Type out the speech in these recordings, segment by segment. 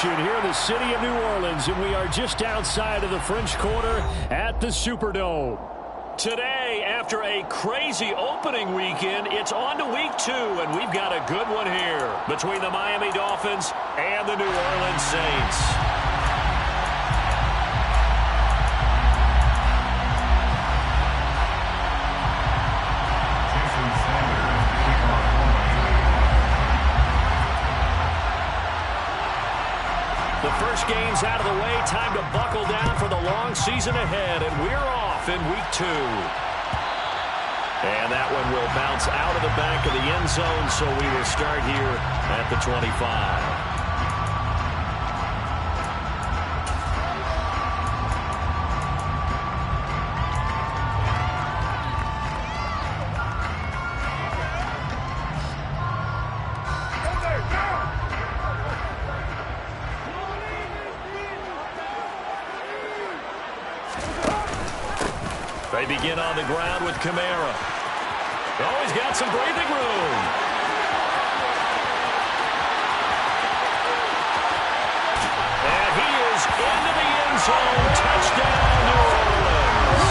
action here in the city of New Orleans, and we are just outside of the French Quarter at the Superdome. Today, after a crazy opening weekend, it's on to week 2, and we've got a good one here between the Miami Dolphins and the New Orleans Saints. The first game's out of the way. Time to buckle down for the long season ahead, and we're off in week 2. And that one will bounce out of the back of the end zone, so we will start here at the 25. They begin on the ground with Kamara. Oh, he's got some breathing room. And he is into the end zone. Touchdown, New Orleans.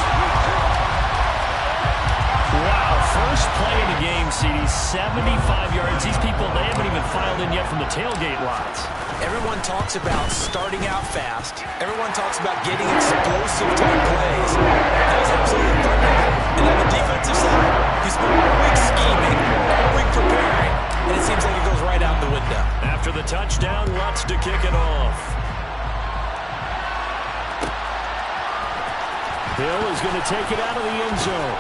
Wow, first play of the game, CD, 75 yards. These people, they haven't even filed in yet from the tailgate lots. Everyone talks about starting out fast. Everyone talks about getting explosive type plays. That was absolutely thundering. And on the defensive side, he's been all week scheming, all week preparing, and it seems like it goes right out the window. After the touchdown, Lutz to kick it off. Hill is going to take it out of the end zone.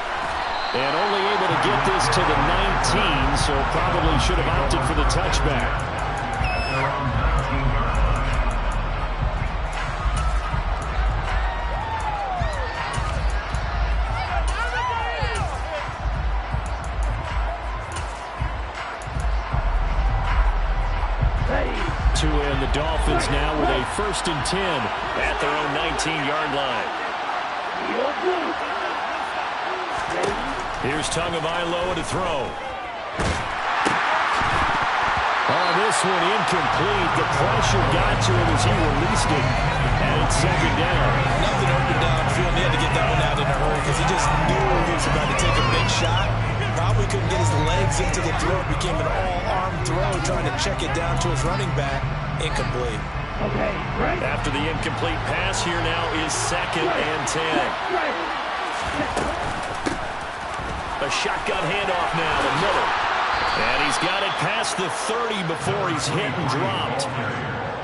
And only able to get this to the 19, so probably should have opted for the touchback. To end the Dolphins now with a 1st and 10 at their own 19-yard line. Here's Tagovailoa to throw. Oh, this one incomplete. The pressure got to him as he released it. And it's 2nd down. Nothing open downfield. He had to get that one out in a hurry because he just knew he was about to take a big shot. Probably couldn't get his legs into the throw. It became an all-arm throw trying to check it down to his running back. Incomplete. Okay, right. After the incomplete pass, here now is 2nd and 10. A shotgun handoff now, the middle. And he's got it past the 30 before he's hit and dropped.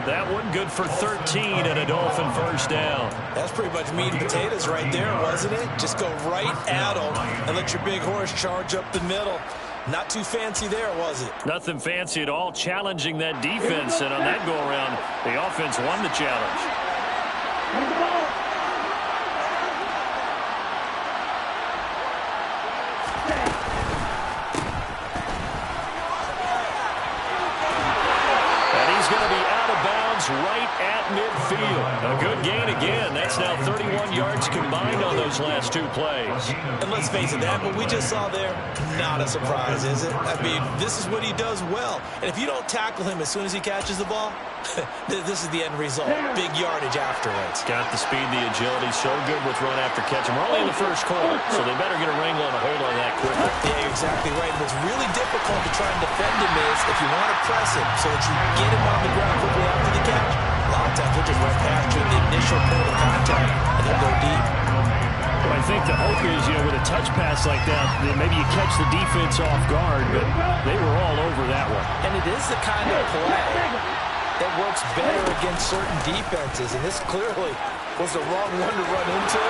That one good for 13 and a Dolphin 1st down. That's pretty much meat and potatoes right there, wasn't it? Just go right at him and let your big horse charge up the middle. Not too fancy there, was it? Nothing fancy at all, challenging that defense. And on that go-around, the offense won the challenge. Right at midfield. A good gain again. That's now 31 yards combined on those last 2 plays. And let's face it, that what we just saw there, not a surprise, is it? I mean, this is what he does well. And if you don't tackle him as soon as he catches the ball, this is the end result. Big yardage afterwards. Got the speed, the agility, so good with run after catch. And we're only in the 1st quarter, so they better get a wrangle and a hold on that quickly. Yeah, you're exactly right. What's really difficult to try and defend him is if you want to press him so that you get him on the ground quickly after the catch. A lot of times we'll just run past you at the initial point of contact and then go deep. Well, I think the hope is, with a touch pass like that, then maybe you catch the defense off guard, but they were all over that one. And it is the kind of play that works better against certain defenses, and this clearly was the wrong one to run into.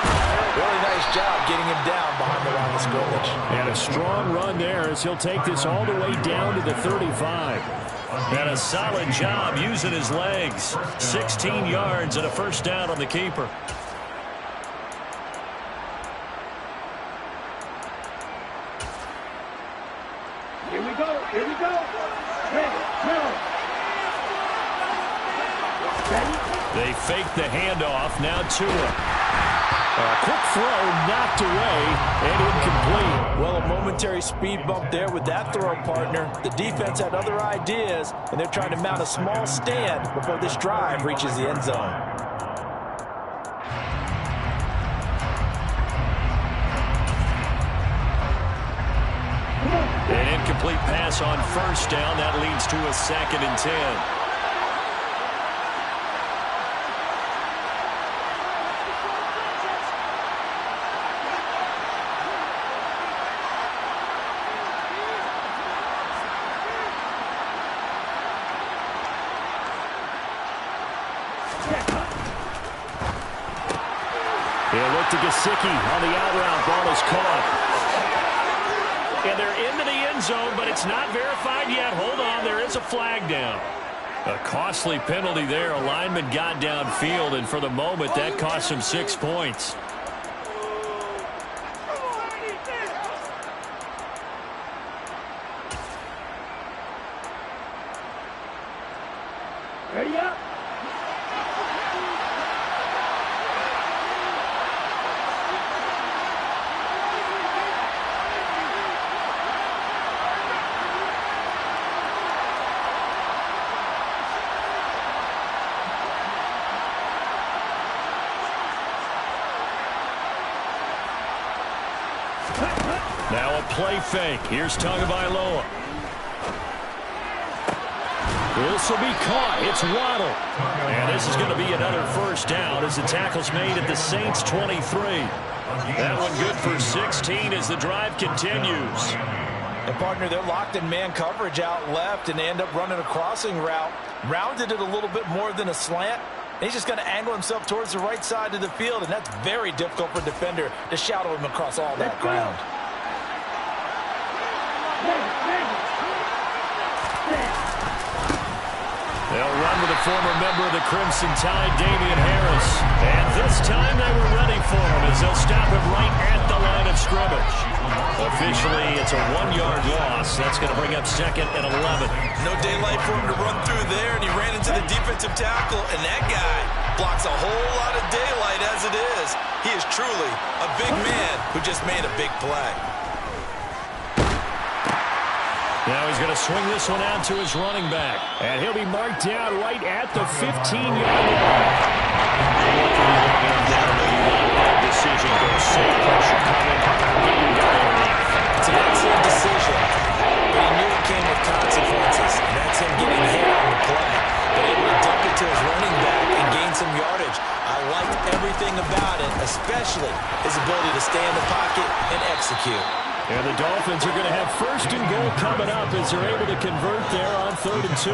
Really nice job getting him down behind the line of scrimmage. And a strong run there as he'll take this all the way down to the 35. And a solid job using his legs. 16 yards and a 1st down on the keeper. Here we go. Here we go. Ready, go. They fake the handoff. Now Tua. Quick throw knocked away and incomplete. Well, a momentary speed bump there with that throw, partner. The defense had other ideas, and they're trying to mount a small stand before this drive reaches the end zone. An incomplete pass on first down. That leads to a 2nd and 10. He'll look to Gesicki on the out route. Ball is caught. And they're into the end zone, but it's not verified yet. Hold on, there is a flag down. A costly penalty there. A lineman got downfield, and for the moment, that cost him 6 points. Ready up. Now a play fake. Here's Tagovailoa. This will be caught. It's Waddle. And this is going to be another first down as the tackle's made at the Saints' 23. That one good for 16 as the drive continues. And, partner, they're locked in man coverage out left, and they end up running a crossing route. Rounded it a little bit more than a slant. And he's just going to angle himself towards the right side of the field, and that's very difficult for a defender to shadow him across all that ground. They'll run with a former member of the Crimson Tide, Damian Harris. And this time they were ready for him as they'll stop him right at the line of scrimmage. Officially, it's a 1-yard loss. That's going to bring up 2nd and 11. No daylight for him to run through there, and he ran into the defensive tackle, and that guy blocks a whole lot of daylight as it is. He is truly a big man who just made a big play. Now he's going to swing this one out to his running back. And he'll be marked down right at the 15-yard line. Decision goes safe pressure coming. It's an excellent decision, but he knew it came with consequences, and that's him getting hit on the play. But able to dump it to his running back and gain some yardage. I liked everything about it, especially his ability to stay in the pocket and execute. And the Dolphins are going to have 1st and goal coming up as they're able to convert there on 3rd and 2.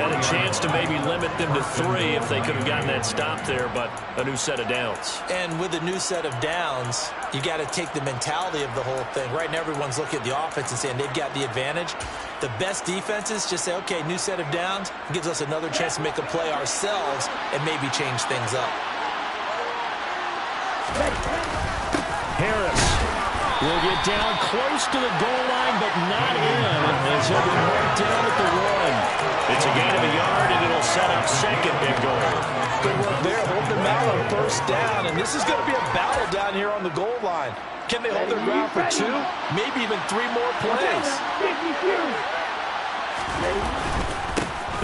Had a chance to maybe limit them to 3 if they could have gotten that stop there, but a new set of downs. And with a new set of downs, you got to take the mentality of the whole thing. Right now, everyone's looking at the offense and saying they've got the advantage. The best defenses just say, okay, new set of downs, gives us another chance to make a play ourselves and maybe change things up. Harris will get down close to the goal line, but not in, as he'll be marked down at the 1. It's a gain of a yard, and it'll set up 2nd and goal. Good work there, holding them out on 1st down, and this is going to be a battle down here on the goal line. Can they hold their ground for 2, maybe even 3 more plays?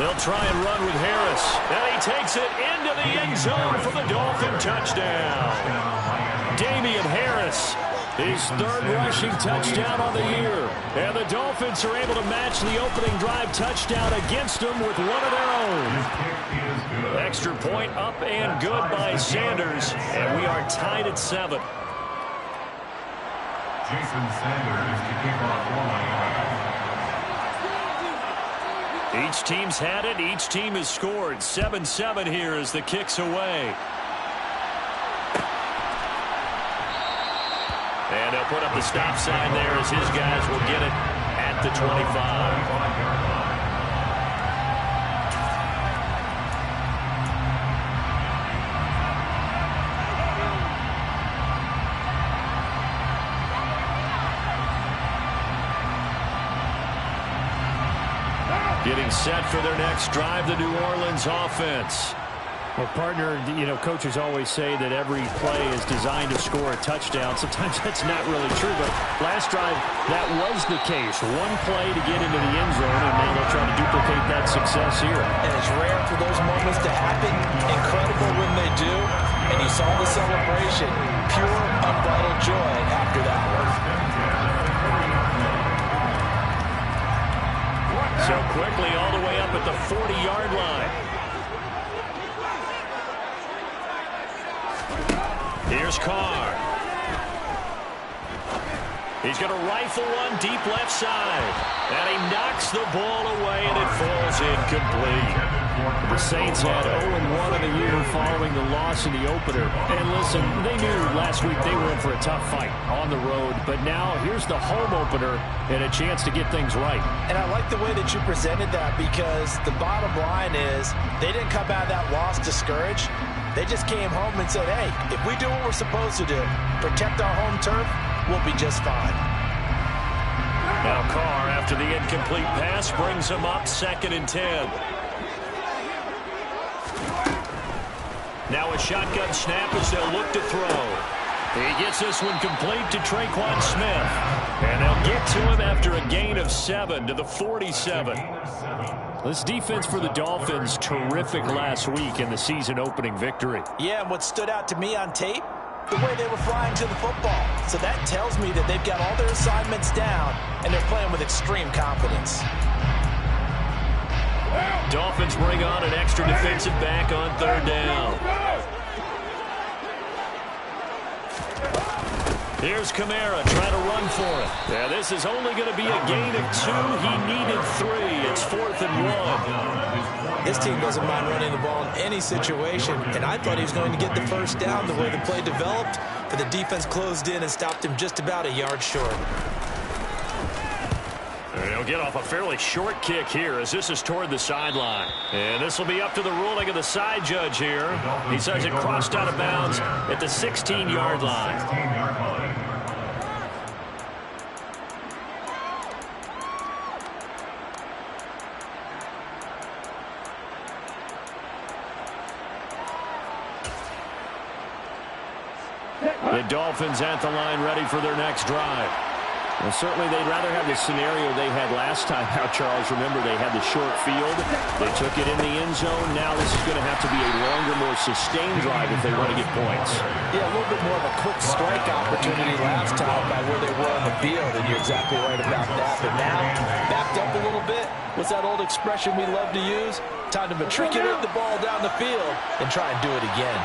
They'll try and run with Harris, and he takes it into the end zone for the Dolphin touchdown. Damian Harris, his 3rd rushing touchdown on the year. And the Dolphins are able to match the opening drive touchdown against them with one of their own. Extra point up and good by Sanders. And we are tied at 7. Jason Sanders to kick off one. Each team's had it. Each team has scored. 7-7 here as the kick's away. And they'll put up the stop sign there as his guys will get it at the 25. Getting set for their next drive, the New Orleans offense. Well, partner, coaches always say that every play is designed to score a touchdown. Sometimes that's not really true, but last drive, that was the case. One play to get into the end zone, and now they'll try to duplicate that success here. And it's rare for those moments to happen. Incredible when they do. And you saw the celebration. Pure, unbridled joy after that one. So quickly all the way up at the 40-yard line. Here's Carr. He's going to rifle one deep left side. And he knocks the ball away, and it falls incomplete. The Saints had 0-1 in the year following the loss in the opener. And listen, they knew last week they were in for a tough fight on the road. But now here's the home opener and a chance to get things right. And I like the way that you presented that, because the bottom line is they didn't come out of that loss discouraged. They just came home and said, hey, if we do what we're supposed to do, protect our home turf, we'll be just fine. Now Carr, after the incomplete pass, brings him up 2nd and 10. Now a shotgun snap as they'll look to throw. He gets this one complete to Traquan Smith. And they'll get to him after a gain of 7 to the 47. This defense for the Dolphins, terrific last week in the season-opening victory. Yeah, and what stood out to me on tape, the way they were flying to the football. So that tells me that they've got all their assignments down, and they're playing with extreme confidence. Dolphins bring on an extra defensive back on 3rd down. Here's Kamara trying to run for it. Yeah, this is only going to be a gain of 2. He needed 3. It's 4th and 1. This team doesn't mind running the ball in any situation, and I thought he was going to get the first down the way the play developed, but the defense closed in and stopped him just about a yard short. They'll get off a fairly short kick here as this is toward the sideline. And this will be up to the ruling of the side judge here. He says it crossed out of bounds at the 16-yard line. The Dolphins at the line ready for their next drive. Well, certainly they'd rather have the scenario they had last time out, Charles. Remember, they had the short field. They took it in the end zone. Now this is going to have to be a longer, more sustained drive if they want to get points. Yeah, a little bit more of a quick strike opportunity last time by where they were on the field, and you're exactly right about that. But now, backed up a little bit. What's that old expression we love to use? Time to matriculate the ball down the field and try and do it again.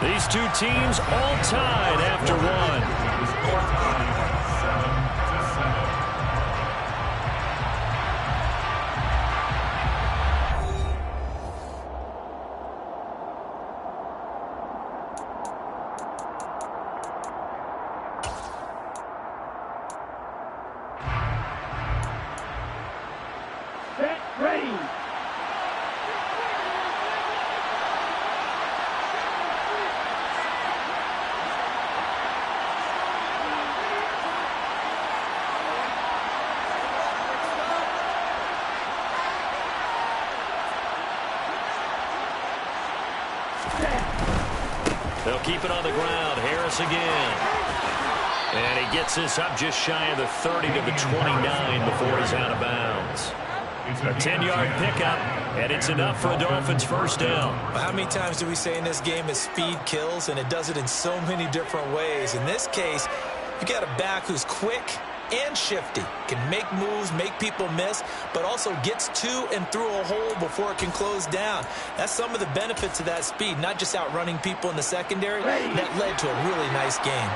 These two teams all tied after one. Set, ready. They'll keep it on the ground. Harris again. And he gets this up just shy of the 30 to the 29 before he's out of bounds. A 10-yard pickup, and it's enough for a Dolphins first down. Well, how many times do we say in this game that speed kills, and it does it in so many different ways? In this case, you got a back who's quick and shifty, can make moves, make people miss, but also gets to and through a hole before it can close down. That's some of the benefits of that speed, not just outrunning people in the secondary. That led to a really nice game.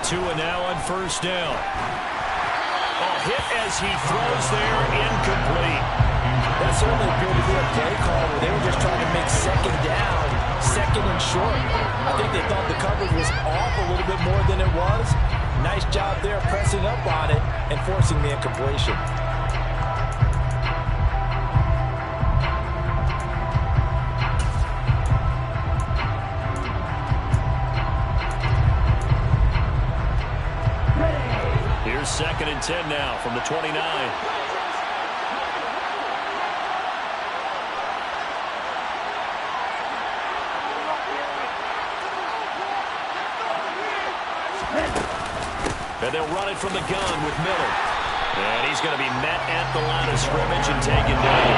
Tua now on first down. Oh, hit as he throws there, incomplete. That certainly appeared to be a play call where they were just trying to make second down, second and short. I think they thought the coverage was off a little bit more than it was. Nice job there pressing up on it and forcing the incompletion. Here's 2nd and 10 now from the 29. And they'll run it from the gun with Miller. And he's going to be met at the line of scrimmage and taken down.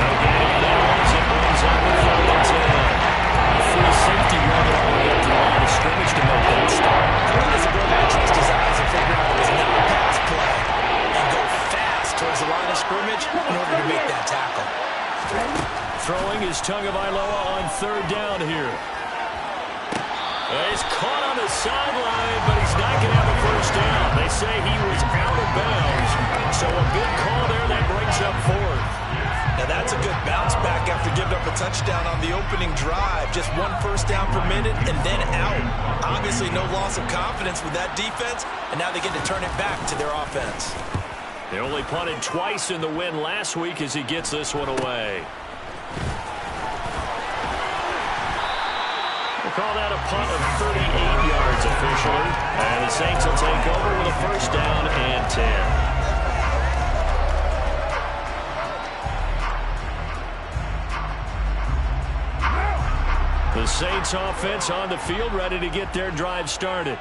No gain on that one as it brings up the 3rd and 10. A free safety running all the way up to the line of scrimmage to make that start. His ability to trust his eyes and figure out it was not a pass play and go fast towards the line of scrimmage in order to make that tackle. Throwing is Tagovailoa on 3rd down here. He's caught on the sideline, but he's not going to have a first down. They say he was out of bounds, so a good call there that brings up 4th. Now that's a good bounce back after giving up a touchdown on the opening drive. Just 1 first down permitted and then out. Obviously no loss of confidence with that defense, and now they get to turn it back to their offense. They only punted twice in the win last week as he gets this one away. We'll call that a punt of 38 yards officially. And the Saints will take over with a first down and 10. The Saints offense on the field, ready to get their drive started.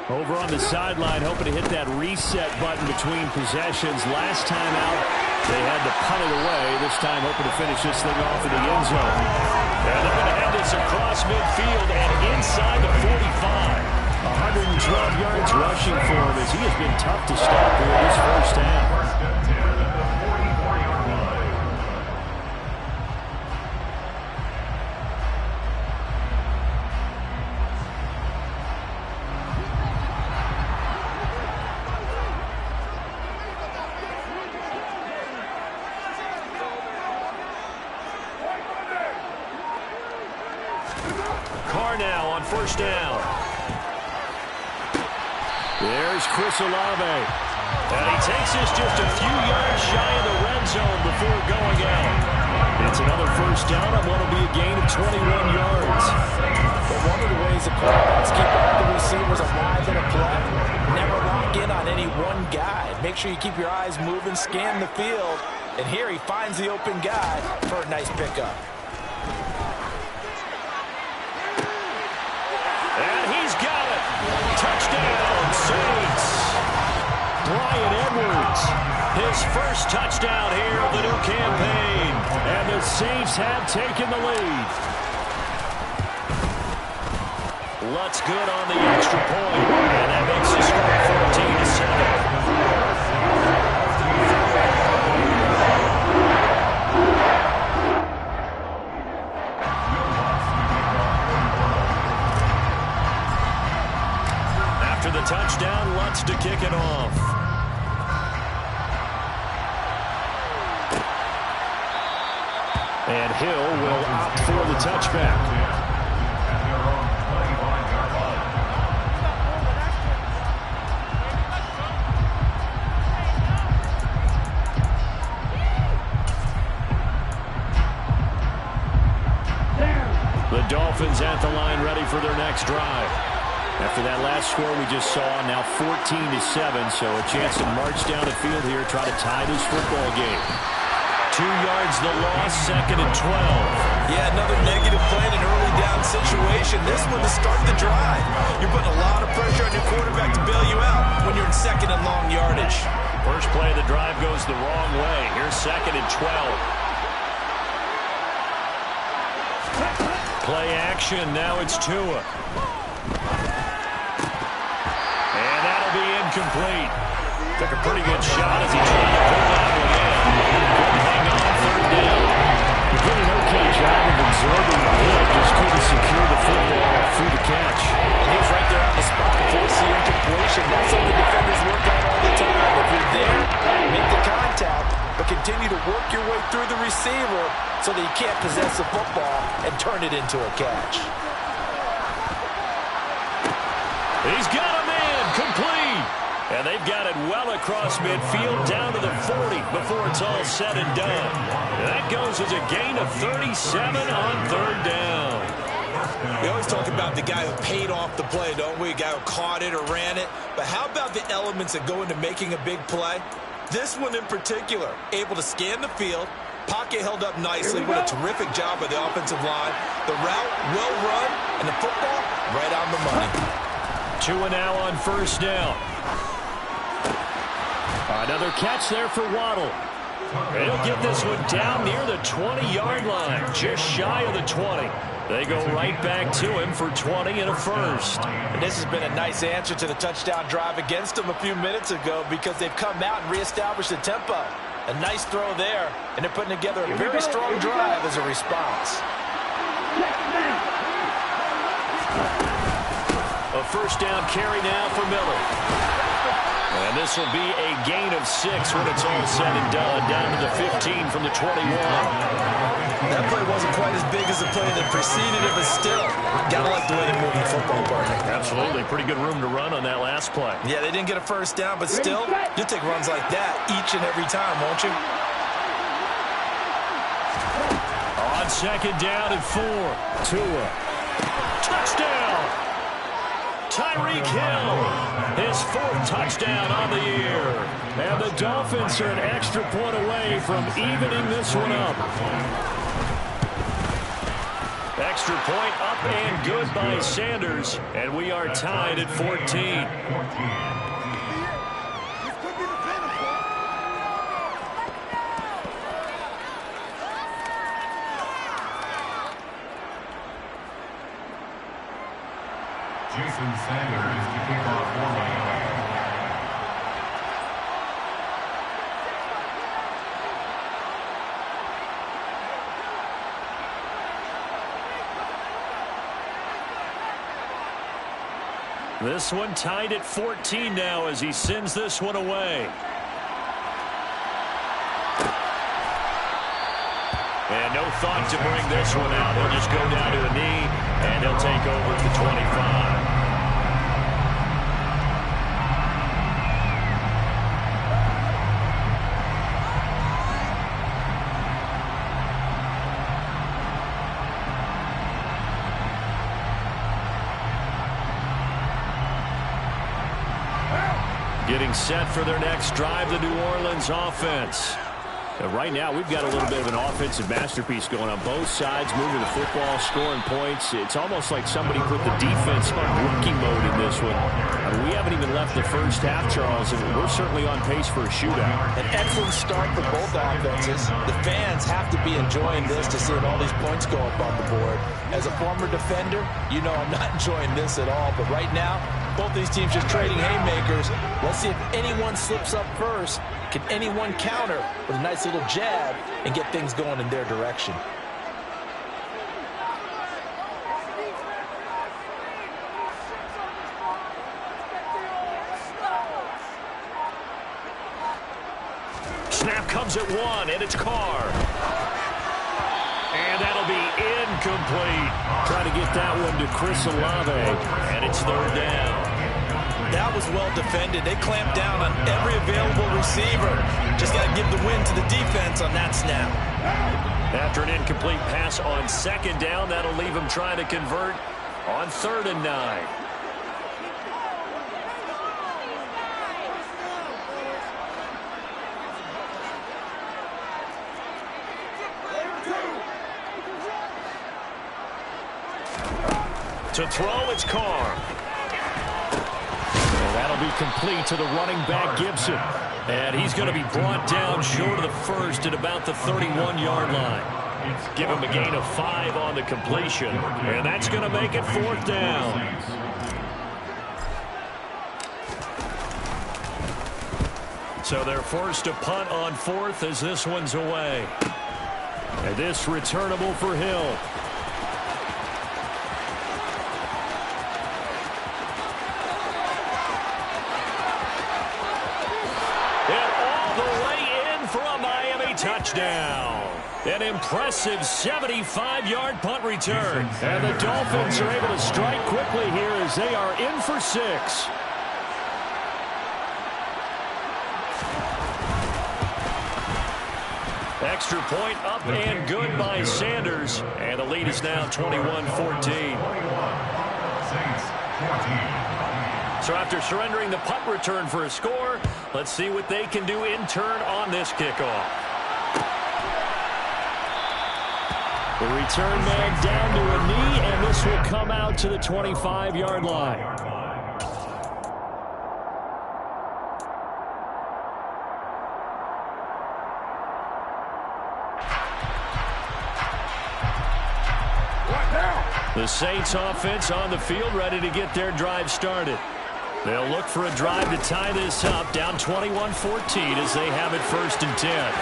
Over on the sideline, hoping to hit that reset button between possessions. Last time out, they had to punt it away. This time, hoping to finish this thing off in the end zone. And they're going to head this across midfield and inside the 45. 112 yards rushing for him as he has been tough to stop here this first half. Now on first down. There's Chris Olave. And he takes this just a few yards shy of the red zone before going out. It's another first down on what will be a gain of 21 yards. But one of the ways the quarterbacks keep all the receivers alive in a play, never lock in on any one guy. Make sure you keep your eyes moving, scan the field. And here he finds the open guy for a nice pickup. Touchdown, Saints. Bryan Edwards, his first touchdown here of the new campaign. And the Saints have taken the lead. Lutz good on the extra point. And that makes the score 14-7. Touchdown, Lutz to kick it off. And Hill will opt for the touchback. The Dolphins at the line ready for their next drive. After that last score we just saw, now 14-7, so a chance to march down the field here, try to tie this football game. 2 yards the loss, 2nd and 12. Yeah, another negative play in an early down situation. This one to start the drive. You're putting a lot of pressure on your quarterback to bail you out when you're in 2nd and long yardage. First play of the drive goes the wrong way. Here's 2nd and 12. Play action, now it's Tua. And that'll be incomplete. Took a pretty good shot as he tried to pull that one in. Couldn't hang on 3rd down. He did an okay job of absorbing the hit, just couldn't secure the football through the catch. And he was right there on the spot to force the incompletion. That's something defenders work on all the time. If you're there, make the contact, but continue to work your way through the receiver so that you can't possess the football and turn it into a catch. He's got a man, And they've got it well across midfield down to the 40 before it's all said and done. That goes as a gain of 37 on third down. We always talk about the guy who paid off the play, don't we? A guy who caught it or ran it. But how about the elements that go into making a big play? This one in particular, able to scan the field. Pocket held up nicely. What a terrific job by the offensive line. The route, well run, and the football, right on the money. 2 and now on first down. Another catch there for Waddle. They'll get this one down near the 20-yard line, just shy of the 20. They go right back to him for 20 and a first. And this has been a nice answer to the touchdown drive against them a few minutes ago because they've come out and reestablished the tempo. A nice throw there, and they're putting together a very strong drive as a response. A first down carry now for Miller. And this will be a gain of 6 when it's all said and done, down to the 15 from the 21. That play wasn't quite as big as the play that preceded it, but still, gotta like the way they move the football, partner. Absolutely. Pretty good room to run on that last play. Yeah, they didn't get a first down, but still, you'll take runs like that each and every time, won't you? On second down and 4. Tua. Touchdown! Tyreek Hill, his 4th touchdown on the year. And the Dolphins are an extra point away from evening this one up. Extra point up and good by Sanders. And we are tied at 14. Sanders to kick off for me. This one tied at 14 now as he sends this one away. And no thought to bring this one out. He'll just go down to the knee, and he'll take over at the 25. Getting set for their next drive, the New Orleans offense. Right now, we've got a little bit of an offensive masterpiece going on both sides, moving the football, scoring points. It's almost like somebody put the defense on rookie mode in this one. We haven't even left the first half, Charles, and we're certainly on pace for a shootout. An excellent start for both offenses. The fans have to be enjoying this to see all these points go up on the board. As a former defender, you know I'm not enjoying this at all, but right now, both these teams just trading haymakers. Let's see if anyone slips up first. Can anyone counter with a nice little jab and get things going in their direction? Snap comes at 1, and it's Carr. And that'll be incomplete. Trying to get that one to Chris Olave, and it's third down. That was well defended. They clamped down on every available receiver. Just got to give the win to the defense on that snap. After an incomplete pass on second down, that'll leave him trying to convert on 3rd and 9. To throw, it's Carr. That'll be complete to the running back, Gibson. And he's going to be brought down short of the first at about the 31-yard line. Give him a gain of 5 on the completion. And that's going to make it 4th down. So they're forced to punt on 4th as this one's away. And this returnable for Hill. Touchdown. An impressive 75-yard punt return. And the Dolphins are able to strike quickly here as they are in for 6. Extra point up and good by Sanders. And the lead is now 21-14. So after surrendering the punt return for a score, let's see what they can do in turn on this kickoff. The return man down to a knee, and this will come out to the 25-yard line. The Saints offense on the field, ready to get their drive started. They'll look for a drive to tie this up, down 21-14 as they have it 1st and 10.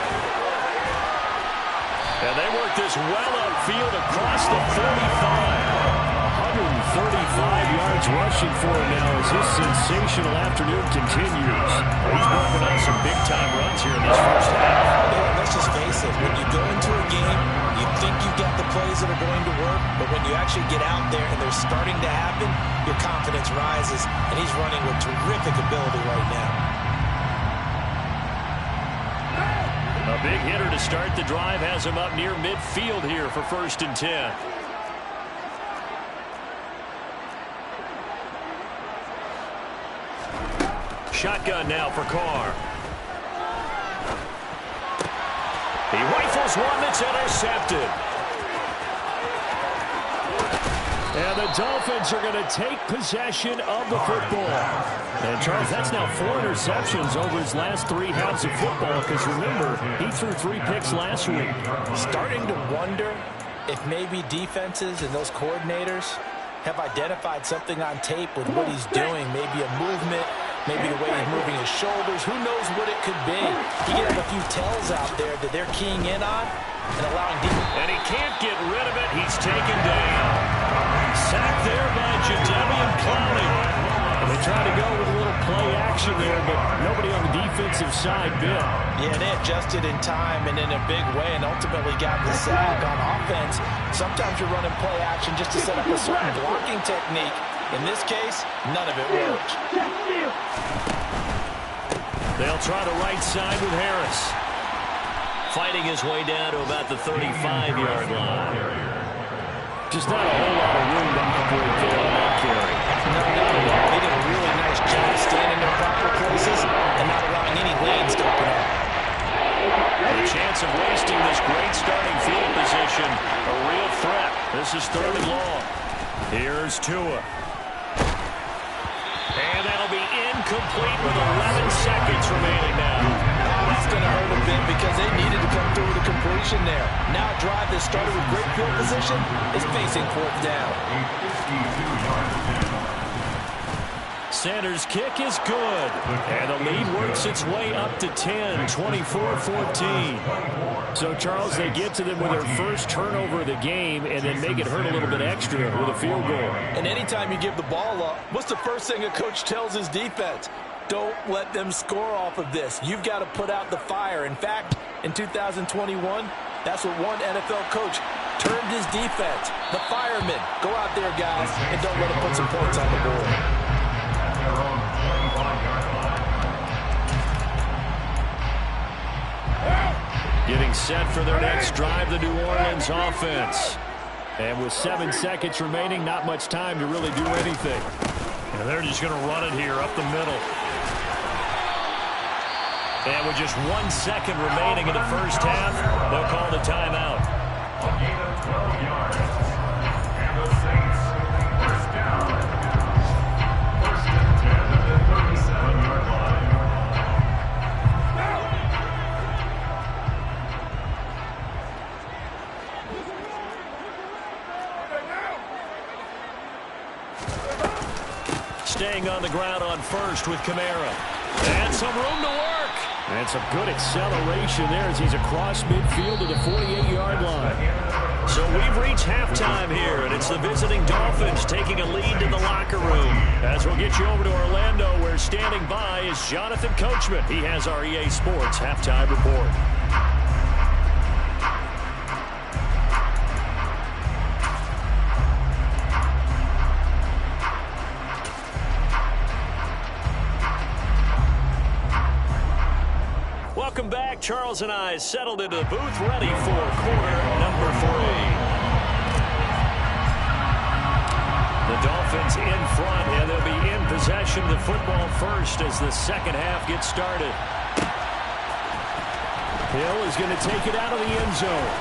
And they work this well upfield across the 35. 135 yards rushing for him now as his sensational afternoon continues. He's working on some big-time runs here in this first half. Yeah, let's just face it. When you go into a game, you think you've got the plays that are going to work, but when you actually get out there and they're starting to happen, your confidence rises, and he's running with terrific ability right now. A big hitter to start the drive has him up near midfield here for 1st and 10. Shotgun now for Carr. He rifles one that's intercepted. And the Dolphins are going to take possession of the football. And, Charles, that's now 4 interceptions over his last 3 halves of football because, remember, he threw 3 picks last week. Starting to wonder if maybe defenses and those coordinators have identified something on tape with what he's doing, maybe a movement, maybe the way he's moving his shoulders. Who knows what it could be? He could have a few tells out there that they're keying in on and allowing And he can't get rid of it. He's taken down. Sacked there by Jadeveon Clowney. And they try to go with a little play action there, but nobody on the defensive side bit. Yeah, they adjusted in time and in a big way and ultimately got the sack on offense. Sometimes you're running play action just to set up a certain blocking technique. In this case, none of it worked. They'll try the right side with Harris. Fighting his way down to about the 35-yard line. Just not a whole lot of room to operate there on that carry. No. They did a really nice job staying in their proper places and not allowing any lanes to open up. The chance of wasting this great starting field position, a real threat. This is 3rd and long. Here's Tua. And that'll be incomplete with 11 seconds remaining now. That's going to hurt a bit because they needed to come through with a completion there. Now a drive that started with great field position is facing 4th down. Sanders' kick is good. And the lead works its way up to 10, 24-14. So, Charles, they get to them with their first turnover of the game and then make it hurt a little bit extra with a field goal. And anytime you give the ball up, what's the first thing a coach tells his defense? Don't let them score off of this. You've got to put out the fire. In fact, in 2021, that's what one NFL coach termed his defense. The firemen. Go out there, guys, and don't let them put some points on the board. Getting set for their next drive, the New Orleans offense. And with 7 seconds remaining, not much time to really do anything. And they're just going to run it here up the middle. And with just 1 second remaining in the first half, they'll call the timeout. A gain of 12 yards. And the Saints, first down. 1st and 10 at the 37-yard line. Staying on the ground on first with Kamara. And some room to work. And some good acceleration there as he's across midfield to the 48-yard line. So we've reached halftime here, and it's the visiting Dolphins taking a lead to the locker room. As we'll get you over to Orlando, where standing by is Jonathan Coachman. He has our EA Sports halftime report. Welcome back. Charles and I settled into the booth ready for quarter number 3. The Dolphins in front, and they'll be in possession of the football first as the second half gets started. Hill is going to take it out of the end zone.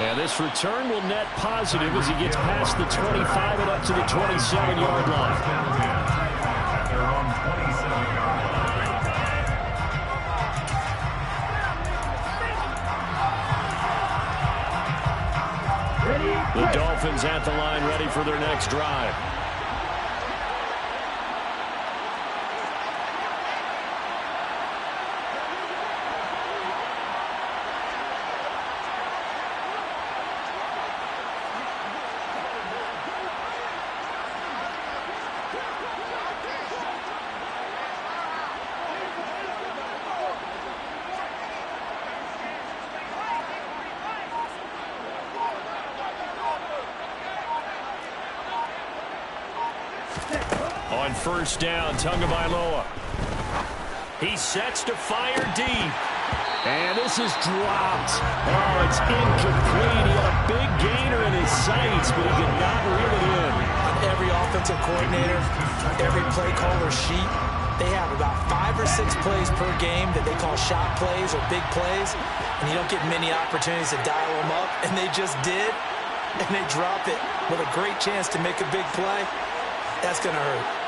And this return will net positive as he gets past the 25 and up to the 27-yard line. At their own 27-yard line. The Dolphins at the line ready for their next drive. On first down, Tagovailoa. He sets to fire deep. And this is dropped. Oh, it's incomplete. He had a big gainer in his sights, but he could not reel it in. On every offensive coordinator, every play caller sheet, they have about 5 or 6 plays per game that they call shot plays or big plays, and you don't get many opportunities to dial them up, and they just did, and they drop it with a great chance to make a big play. That's going to hurt.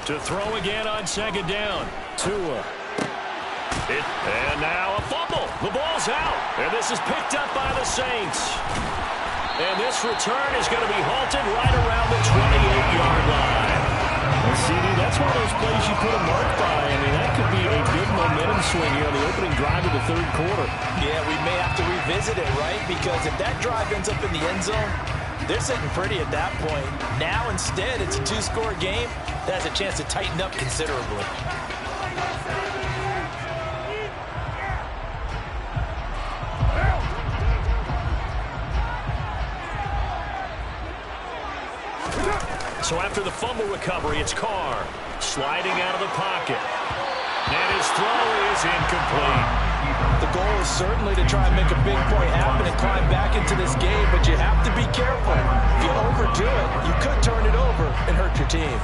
To throw again on second down. Tua. And now a fumble. The ball's out. And this is picked up by the Saints. And this return is going to be halted right around the 28-yard line. And CD, that's one of those plays you put a mark by. I mean, that could be a big momentum swing here on the opening drive of the third quarter. Yeah, we may have to revisit it, right? Because if that drive ends up in the end zone, they're sitting pretty at that point. Now, instead, it's a 2-score game that has a chance to tighten up considerably. So after the fumble recovery, it's Carr sliding out of the pocket. And his throw is incomplete. The goal is certainly to try and make a big play happen and climb back into this game, but you have to be careful. If you overdo it, you could turn it over and hurt your team.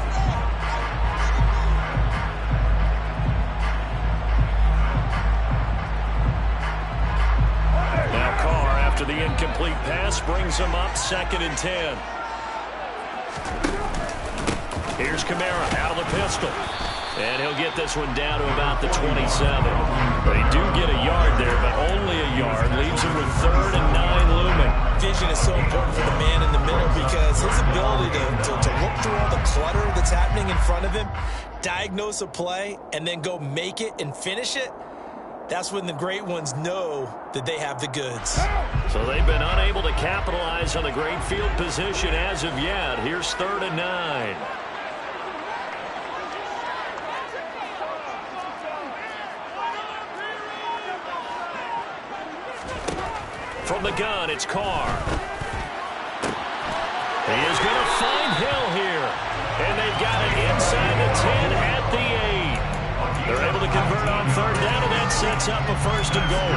Now Carr, after the incomplete pass, brings him up 2nd and 10. Here's Kamara out of the pistol. And he'll get this one down to about the 27. They do get a yard there, but only a yard. Leaves him with 3rd and 9 looming. Vision is so important for the man in the middle because his ability to look through all the clutter that's happening in front of him, diagnose a play, and then go make it and finish it, that's when the great ones know that they have the goods. So they've been unable to capitalize on the great field position as of yet. Here's 3rd and 9. From the gun, it's Carr. He is going to find Hill here. And they've got it inside the 10 at the 8. They're able to convert on 3rd down, and that sets up a 1st and goal.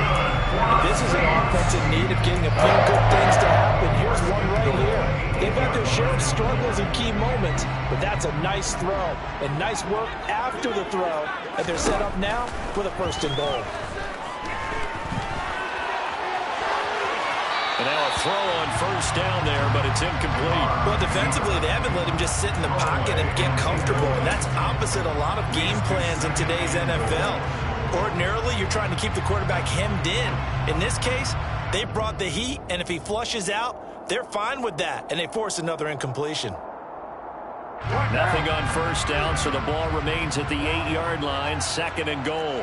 This is an offense in need of getting a few good things to happen. Here's one right here. They've had their share of struggles in key moments, but that's a nice throw and nice work after the throw. And they're set up now for the 1st and goal. And now a throw on 1st down there, but it's incomplete. Well, defensively, they haven't let him just sit in the pocket and get comfortable, and that's opposite a lot of game plans in today's NFL. Ordinarily, you're trying to keep the quarterback hemmed in. In this case, they brought the heat, and if he flushes out, they're fine with that, and they force another incompletion. Nothing on 1st down, so the ball remains at the 8-yard line, 2nd and goal.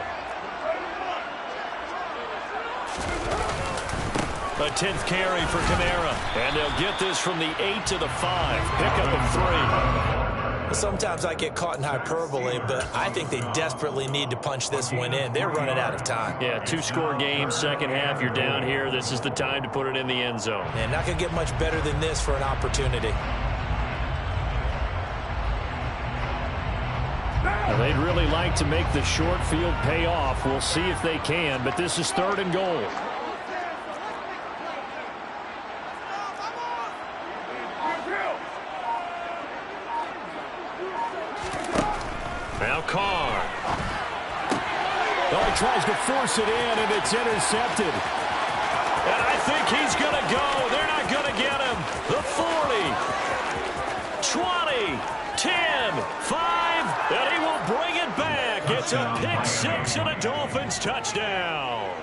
A 10th carry for Kamara. And they'll get this from the 8 to the 5. Pickup of 3. Sometimes I get caught in hyperbole, but I think they desperately need to punch this one in. They're running out of time. Yeah, 2-score game, second half, you're down here. This is the time to put it in the end zone. And not going to get much better than this for an opportunity. Well, they'd really like to make the short field pay off. We'll see if they can, but this is 3rd and goal. Now Carr. Oh, he tries to force it in, and it's intercepted. And I think he's going to go. They're not going to get him. The 40, 20, 10, 5, and he will bring it back. It's a pick-6 and a Dolphins touchdown.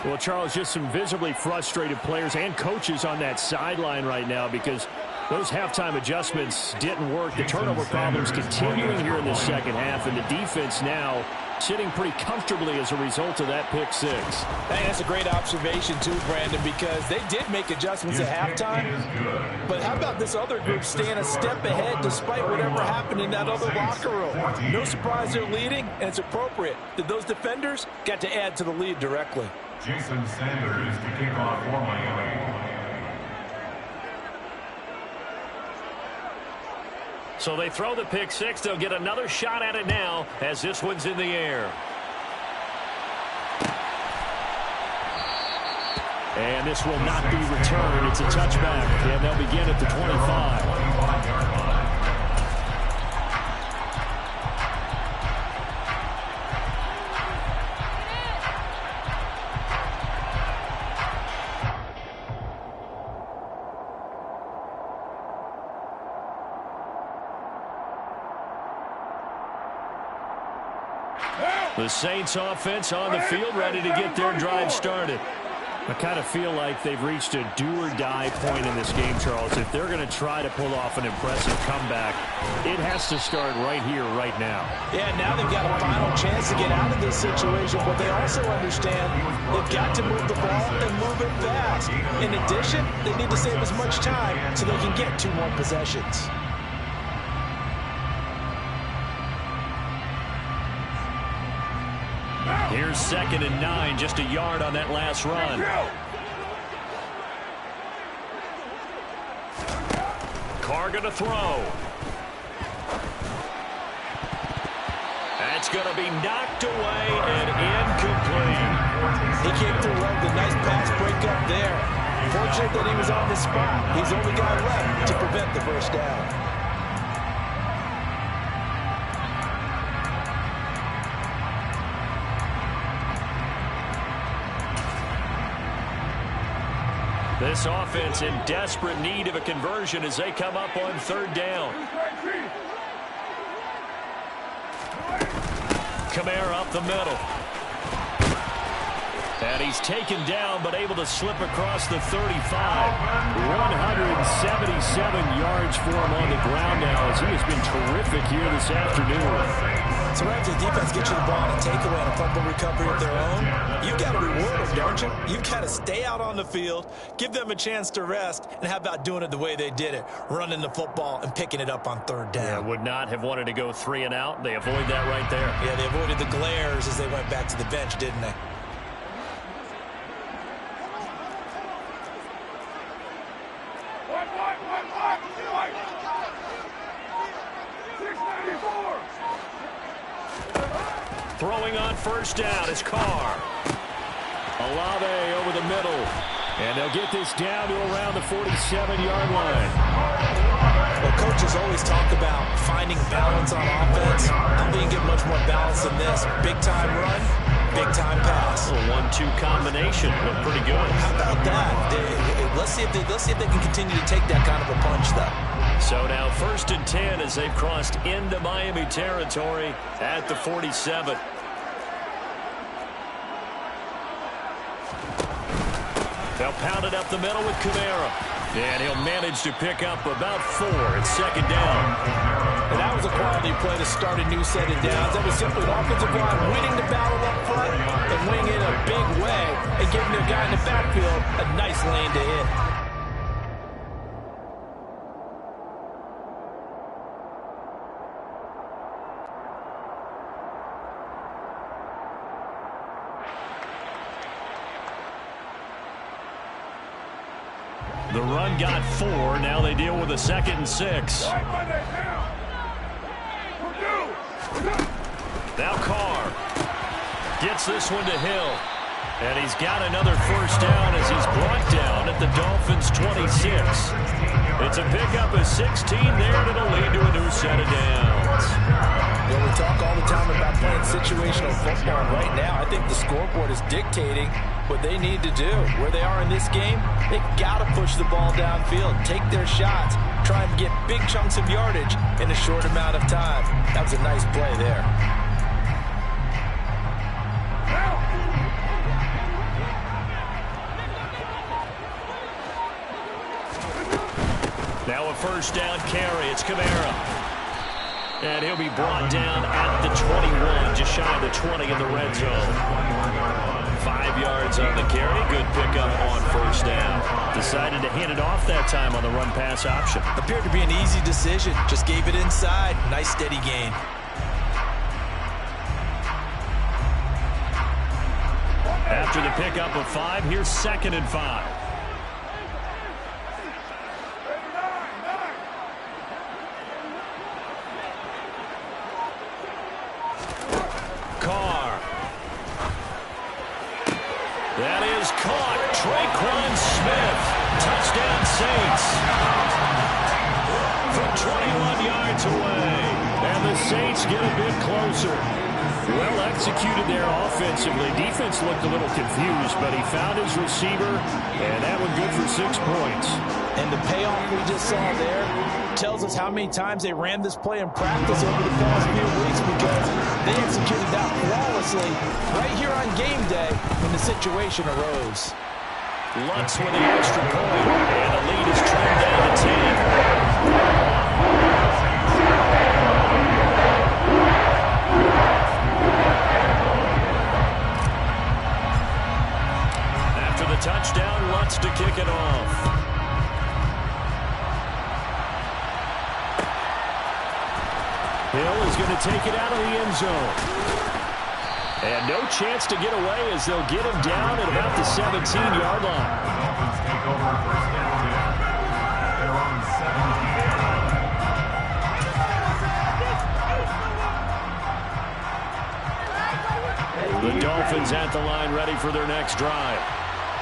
Well, Charles, just some visibly frustrated players and coaches on that sideline right now because those halftime adjustments didn't work. The turnover problems continuing here in the second half, and the defense now sitting pretty comfortably as a result of that pick-6. Hey, that's a great observation, too, Brandon, because they did make adjustments at halftime. But how about this other group staying a step ahead despite whatever happened in that other locker room? No surprise they're leading, and it's appropriate that those defenders got to add to the lead directly. Jason Sanders to kick off for Miami. So they throw the pick-6. They'll get another shot at it now as this one's in the air. And this will not be returned. It's a touchback, and they'll begin at the 25. The Saints offense on the field, ready to get their drive started. I kind of feel like they've reached a do-or-die point in this game, Charles. If they're going to try to pull off an impressive comeback, it has to start right here, right now. Yeah, now they've got a final chance to get out of this situation, but they also understand they've got to move the ball and move it fast. In addition, they need to save as much time so they can get 2 more possessions. Here's 2nd and 9, just a yard on that last run. Carr going to throw. That's going to be knocked away and incomplete. He came through well with a nice pass breakup there. Fortunate that he was on the spot. He's the only guy left to prevent the first down. This offense in desperate need of a conversion as they come up on 3rd down. Kamara up the middle. And he's taken down, but able to slip across the 35. 177 yards for him on the ground now as he has been terrific here this afternoon. So after the defense gets you the ball and a takeaway and a fumble recovery of their own, you've got to reward them, don't you? You've got to stay out on the field, give them a chance to rest, and how about doing it the way they did it, running the football and picking it up on 3rd down. Yeah, would not have wanted to go 3 and out. They avoid that right there. Yeah, they avoided the glares as they went back to the bench, didn't they? Throwing on 1st down is Carr. Olave over the middle. And they'll get this down to around the 47-yard line. Well, coaches always talk about finding balance on offense. I don't think you get much more balance than this. Big-time run, big-time pass. A 1-2 combination. Looked pretty good. How about that? Let's see if they can continue to take that kind of a punch, though. So now 1st and 10 as they've crossed into Miami territory at the 47. They'll pound it up the middle with Kamara. And he'll manage to pick up about 4. It's 2nd down. And that was a quality play to start a new set of downs. That was simply an offensive line winning the battle up front and winning it in a big way and giving their guy in the backfield a nice lane to hit. The run got 4. Now they deal with a 2nd and 6. Now Carr gets this one to Hill. And he's got another first down as he's brought down at the Dolphins' 26. It's a pickup of 16 there, and it'll lead to a new set of downs. Well, we talk all the time about playing situational football. Right now, I think the scoreboard is dictating what they need to do. Where they are in this game, they've got to push the ball downfield, take their shots, try and get big chunks of yardage in a short amount of time. That was a nice play there. Now a first down carry. It's Kamara. And he'll be brought down at the 21, just shy of the 20 in the red zone. 5 yards on the carry. Good pickup on first down. Decided to hand it off that time on the run-pass option. Appeared to be an easy decision. Just gave it inside. Nice steady gain. After the pickup of 5, here's 2nd and 5. That is caught. Traquan Smith. Touchdown Saints. From 21 yards away. And the Saints get a bit closer. Well executed there offensively. Defense looked a little confused, but he found his receiver, and that one good for 6 points. And the payoff we just saw there tells us how many times they ran this play in practice over the past few weeks, because they executed that flawlessly right here on game day when the situation arose. Lutz with an extra point, and the lead is trimmed down to 10. After the touchdown, Lutz to kick it off. Hill is going to take it out of the end zone. And no chance to get away as they'll get him down at about the 17-yard line. Dolphins take over first down at their own 17. The Dolphins at the line ready for their next drive.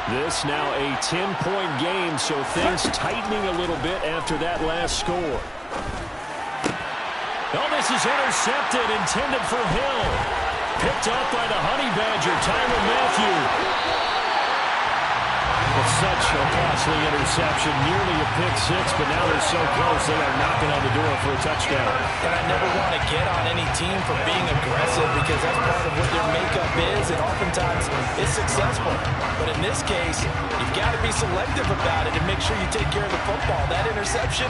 This now a 10-point game, so things tightening a little bit after that last score. Oh, this is intercepted, intended for Hill. Picked up by the Honey Badger, Tyrann Mathieu. It's such a costly interception, nearly a pick six, but now they're so close they are knocking on the door for a touchdown. And I never want to get on any team for being aggressive, because that's part of what their makeup is, and oftentimes it's successful. But in this case, you've got to be selective about it and make sure you take care of the football. That interception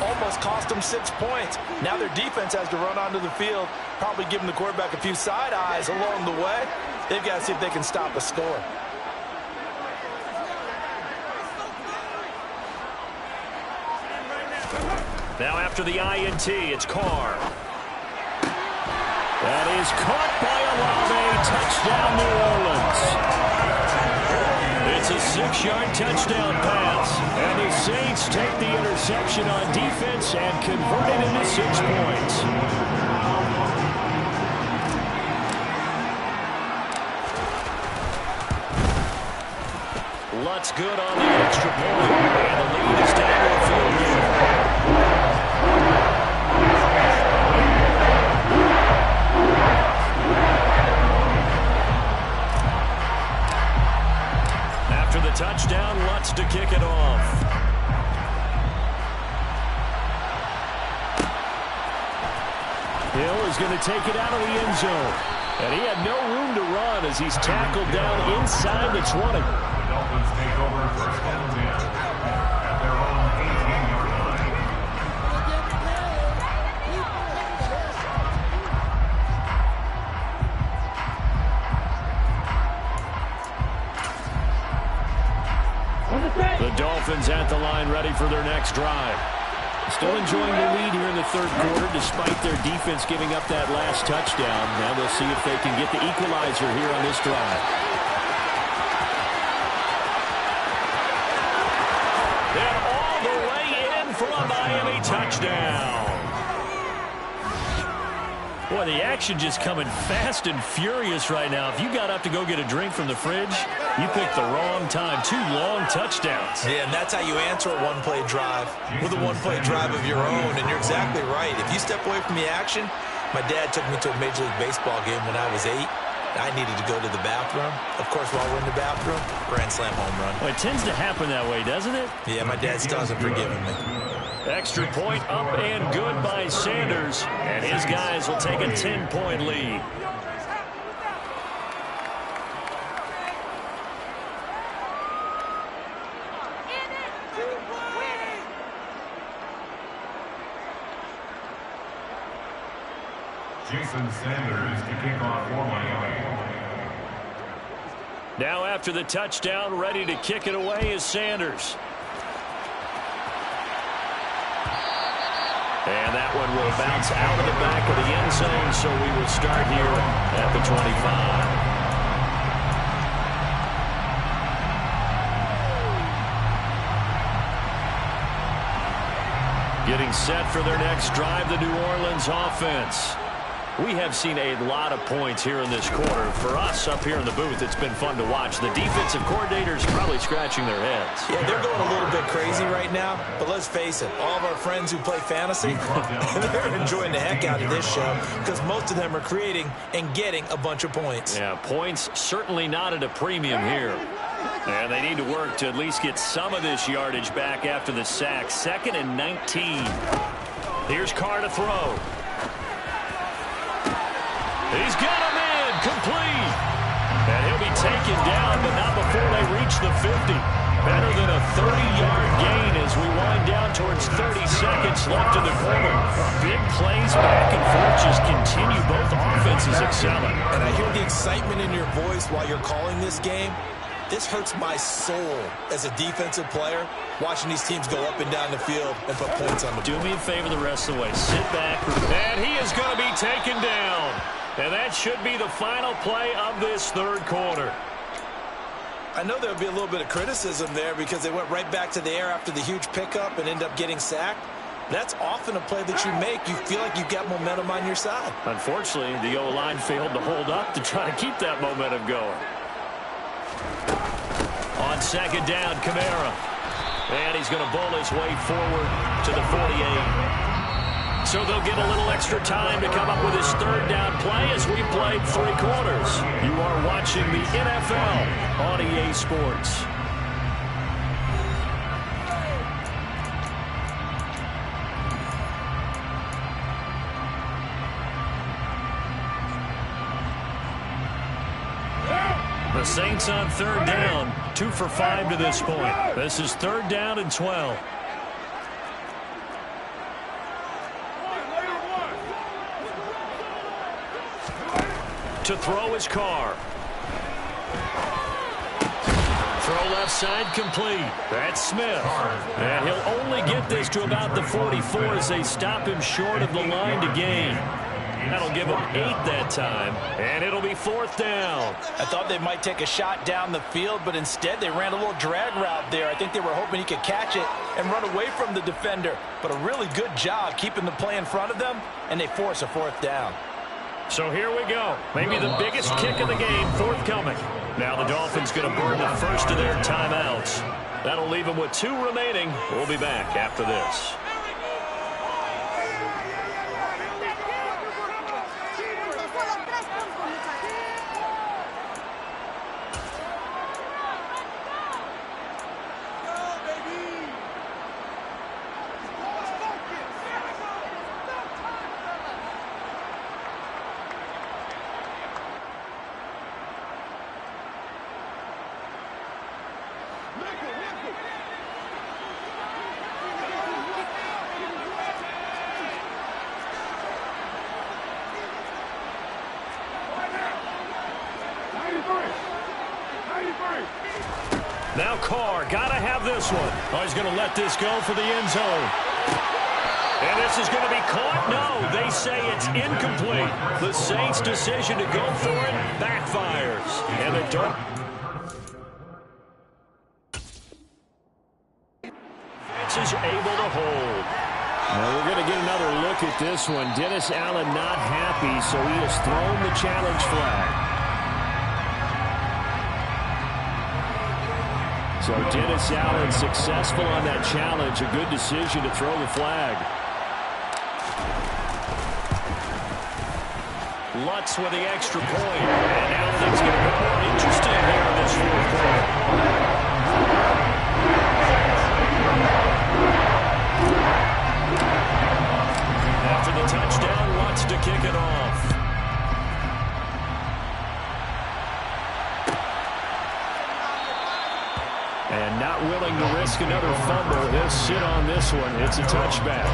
almost cost them 6 points. Now their defense has to run onto the field, probably giving the quarterback a few side eyes along the way. They've got to see if they can stop a score. Now after the INT, it's Carr. That is caught by Olave. Touchdown, New Orleans. It's a 6-yard touchdown pass. And the Saints take the interception on defense and convert it into 6 points. Lutz good on the extra point. And the lead is down to a field goal. After the touchdown, Lutz to kick it off. Hill is going to take it out of the end zone. And he had no room to run as he's tackled down inside the 20. The Dolphins take over first down at their own 18-yard line. The Dolphins at the line ready for their next drive. Still enjoying the lead here in the third quarter despite their defense giving up that last touchdown. Now they'll see if they can get the equalizer here on this drive. touchdown. Boy, the action just coming fast and furious right now. If you got up to go get a drink from the fridge, you picked the wrong time. 2 long touchdowns. Yeah, and that's how you answer a one-play drive with a one-play drive of your own. And you're exactly right. If you step away from the action, my dad took me to a Major League Baseball game when I was 8. I needed to go to the bathroom. Of course, while we're in the bathroom, grand slam home run. Well, it tends to happen that way, doesn't it? Yeah, my dad still hasn't forgiven me. Extra point up and good by Sanders. And his guys will take a 10-point lead. Jason Sanders to kick off for Miami. Now after the touchdown, ready to kick it away is Sanders. And that one will bounce out of the back of the end zone, so we will start here at the 25. Getting set for their next drive, the New Orleans offense. We have seen a lot of points here in this quarter. For us up here in the booth, it's been fun to watch. The defensive coordinators probably scratching their heads. Yeah, they're going a little bit crazy right now, but let's face it, all of our friends who play fantasy, they're enjoying the heck out of this show because most of them are creating and getting a bunch of points. Yeah, points certainly not at a premium here. And they need to work to at least get some of this yardage back after the sack. 2nd and 19. Here's Carr to throw. He's got him in, complete. And he'll be taken down, but not before they reach the 50. Better than a 30-yard gain as we wind down towards 30 seconds left in the quarter. Big plays back and forth just continue. Both offenses excelling. And I hear the excitement in your voice while you're calling this game. This hurts my soul as a defensive player, watching these teams go up and down the field and put points on the board. Do me a favor the rest of the way. Sit back. And he is going to be taken down. And that should be the final play of this third quarter. I know there would be a little bit of criticism there because they went right back to the air after the huge pickup and end up getting sacked. That's often a play that you make. You feel like you've got momentum on your side. Unfortunately, the O-line failed to hold up to try to keep that momentum going. On 2nd down, Kamara. And he's going to bowl his way forward to the 48. So they'll get a little extra time to come up with his 3rd down play as we played 3 quarters. You are watching the NFL on EA Sports. The Saints on 3rd down, 2 for 5 to this point. This is 3rd down and 12. To throw his Carr. Throw left side complete. That's Smith. And he'll only get this to about the 44 as they stop him short of the line to gain. That'll give him 8 that time, and it'll be 4th down. I thought they might take a shot down the field, but instead they ran a little drag route there. I think they were hoping he could catch it and run away from the defender, but a really good job keeping the play in front of them, and they force a 4th down. So here we go. Maybe the biggest kick of the game forthcoming. Now the Dolphins going to burn the first of their timeouts. That'll leave them with 2 remaining. We'll be back after this. Now Carr, got to have this one. Oh, he's going to let this go for the end zone. And this is going to be caught. No, they say it's incomplete. The Saints' decision to go for it backfires. And the Dolphins is able to hold. look at this one. Dennis Allen not happy, so he has thrown the challenge flag. So Dennis Allen successful on that challenge. A good decision to throw the flag. Lutz with the extra point. And now things get a bit more interesting here in this fourth quarter. After the touchdown, Lutz to kick it off. And not willing to risk another fumble. They'll sit on this one. It's a touchback.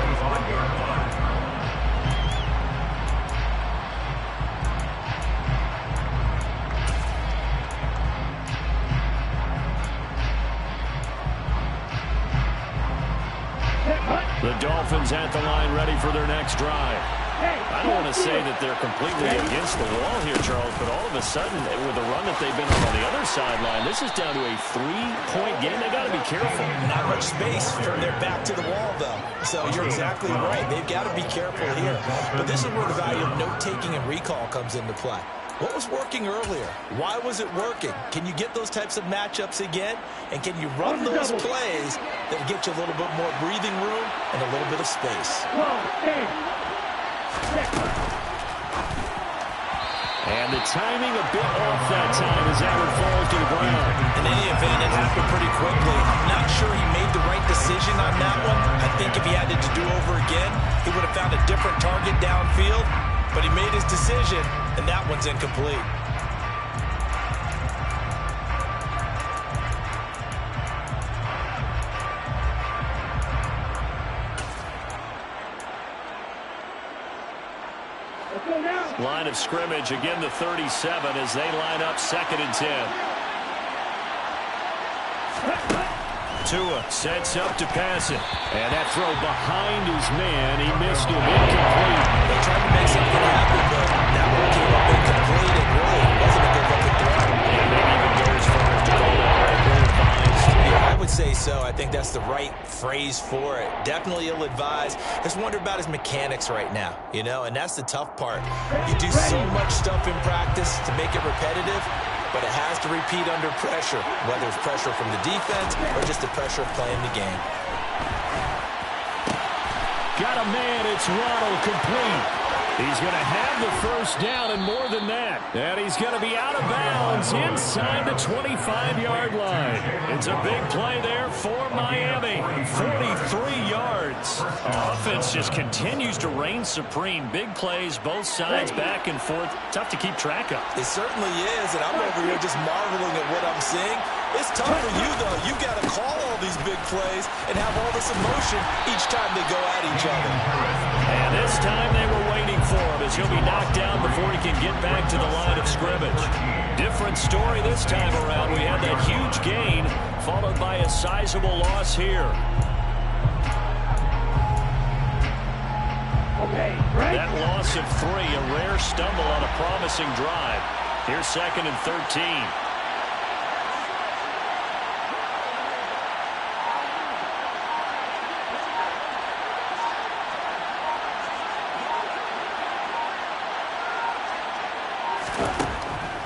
The Dolphins at the line ready for their next drive. I don't want to say that they're completely against the wall here, Charles, but all of a sudden, with the run that they've been on the other sideline, this is down to a 3-point game. They got to be careful. Not much space from their back to the wall, though. So you're exactly right. They've got to be careful here. But this is where the value of note-taking and recall comes into play. What was working earlier? Why was it working? Can you get those types of matchups again? And can you run those plays that get you a little bit more breathing room and a little bit of space? And the timing a bit off that time as Allen falls to the ground. In any event, it happened pretty quickly. I'm not sure he made the right decision on that one. I think if he had it to do over again, he would have found a different target downfield. But he made his decision, and that one's incomplete. Line of scrimmage, again the 37 as they line up 2nd and 10. Tua sets up to pass it. And that throw behind his man. He missed it. Incomplete. They tried to make something happen, but that one came up incomplete. It really wasn't a good looking throw. And maybe even go as far as to call that right ill-advised. Yeah, I would say so. I think that's the right phrase for it. Definitely ill-advised. Just wonder about his mechanics right now, you know, and that's the tough part. You do so much stuff in practice to make it repetitive, but it has to repeat under pressure, whether it's pressure from the defense or just the pressure of playing the game. Got a man. It's Waddle, complete. He's going to have the first down and more than that. And he's going to be out of bounds inside the 25-yard line. It's a big play there for Miami. 43 yards. Offense just continues to reign supreme. Big plays, both sides, back and forth. Tough to keep track of. It certainly is, and I'm over here just marveling at what I'm seeing. It's tough for you, though. You've got to call all these big plays and have all this emotion each time they go at each other. And this time they were waiting for him as he'll be knocked down before he can get back to the line of scrimmage. Different story this time around. We had that huge gain followed by a sizable loss here. That loss of 3, a rare stumble on a promising drive. Here's 2nd and 13.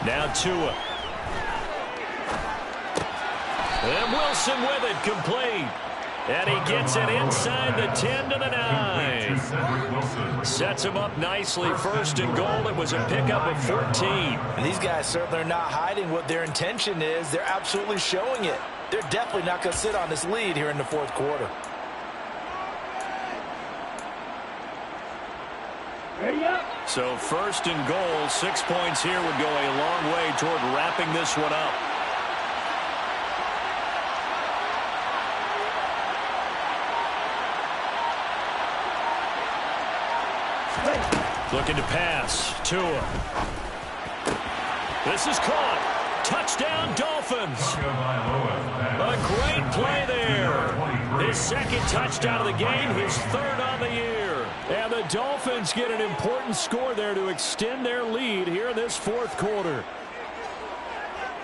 Now Tua. And Wilson with it, complete. And he gets it inside the 10 to the 9. Sets him up nicely. 1st and goal. It was a pickup of 14. And these guys certainly are not hiding what their intention is. They're absolutely showing it. They're definitely not going to sit on this lead here in the 4th quarter. So 1st and goal, 6 points here would go a long way toward wrapping this one up. Looking to pass. Tua. This is caught. Touchdown, Dolphins. A great play there. His 2nd touchdown of the game, his 3rd on the year. And the Dolphins get an important score there to extend their lead here in this 4th quarter.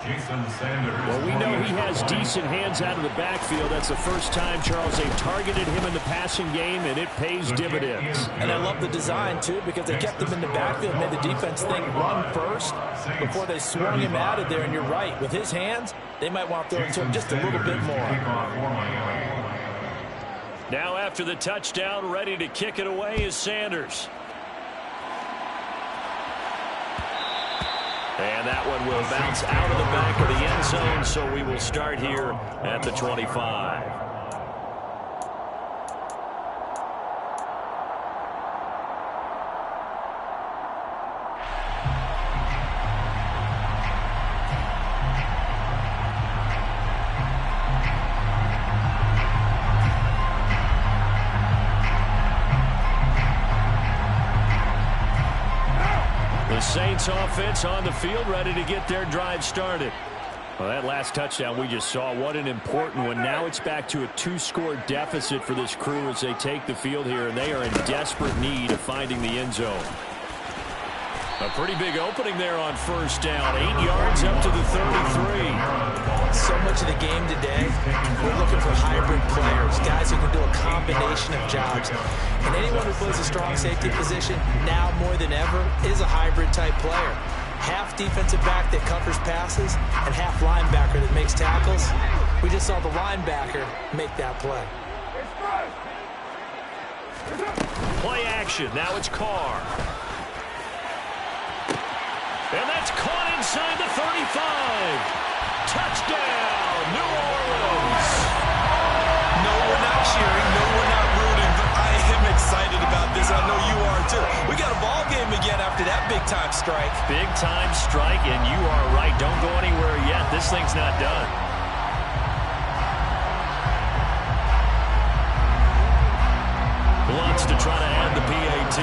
Well, we know he has decent hands out of the backfield. That's the first time, Charles, they've targeted him in the passing game, and it pays dividends. And I love the design, too, because they kept him in the backfield, made the defense think run first before they swung him out of there. And you're right, with his hands, they might want to throw it to him just a little bit more. Now after the touchdown, ready to kick it away is Sanders. And that one will bounce out of the back of the end zone, so we will start here at the 25. The Saints offense on the field, ready to get their drive started. Well, that last touchdown we just saw, what an important one. Now it's back to a 2-score deficit for this crew as they take the field here, and they are in desperate need of finding the end zone. A pretty big opening there on first down. 8 yards up to the 33. So much of the game today, we're looking for hybrid players, guys who can do a combination of jobs. And anyone who plays a strong safety position, now more than ever, is a hybrid-type player. Half defensive back that covers passes and half linebacker that makes tackles. We just saw the linebacker make that play. Play action. Now it's Carr. And that's caught inside the 35. Touchdown, New Orleans. No, we're not cheering. No, we're not rooting. But I am excited about this. I know you are, too. We got a ball game again after that big-time strike. Big-time strike, and you are right. Don't go anywhere yet. This thing's not done. Wants to try to add the PAT.